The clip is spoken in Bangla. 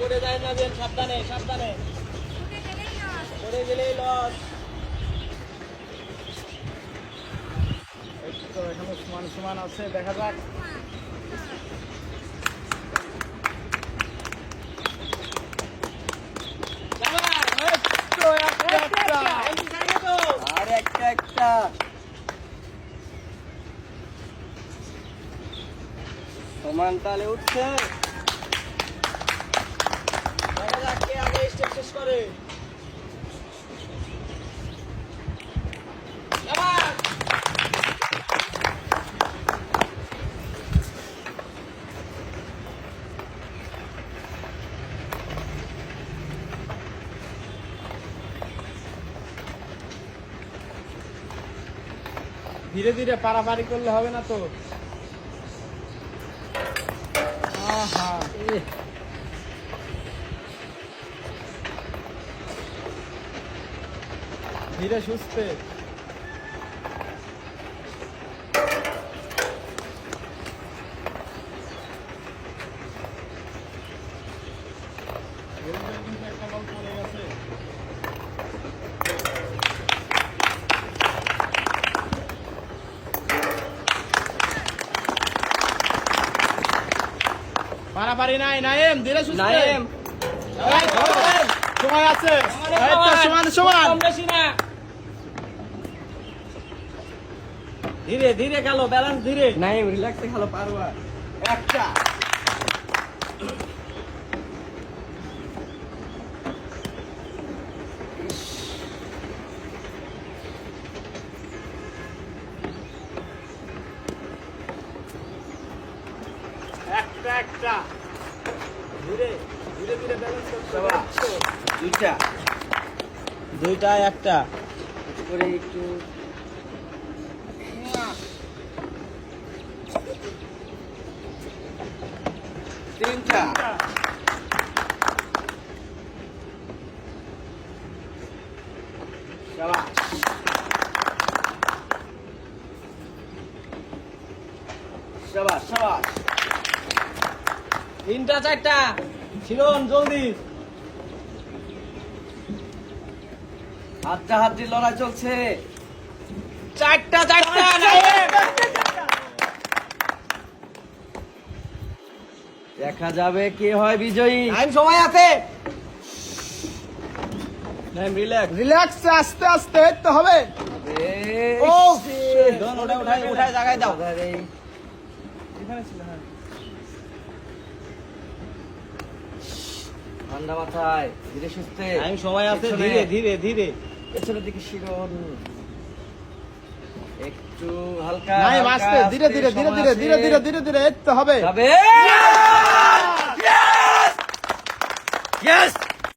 উড়ে যায় না, দেন সাবধানে সাবধানে, উড়ে গেলেই লস। তো এখনো সমান সমান আছে, দেখা যাক। আর একটা একটা সমান তালে উঠছে। দেখা যাক কে আগে স্টেপ শেষ করে। ধীরে ধীরে পারাপারি করলে হবে না তো। আহা, ধীরে সুস্থে। একটা বল পড়ে গেছে। পারাপারি নাই নাইম, ধীরে সুস্থে। নাইম সময় আছে, এই তো সমান সমান। কম বেশি না, ধীরে ধীরে খেলো, ব্যালেন্স ধীরে। নাইম রিল্যাক্সে খেলো, পারবা। একটা একটা একটা ধীরে ধীরে ধীরে ব্যালেন্স করতে হবে। দুইটা দুইটা একটা করে একটু তিনটা শাবাশ শাবাশ শাবাশ। তিনটা চারটা ছিলন, জলদি। হাতটা হাতটি লড়াই চলছে। চারটা চারটা দেখা যাবে কে হয় বিজয়ী। টাইম সময় আছে। টাইম রিল্যাক্স রিল্যাক্স, আস্তে আস্তে তো হবে। ও দন উঠাই উঠাই জায়গায় দাও। এখানে ছিল, হ্যাঁ। ঠান্ডা মাথায়, ধীরে সুস্থে। টাইম সময় আছে, ধীরে ধীরে ধীরে। পেছনের দিকে শিরন, একটু হালকা নাইম আস্তে, ধীরে ধীরে ধীরে ধীরে ধীরে ধীরে ধীরে ধীরে, এই তো হবে। যাবে। Yes yes.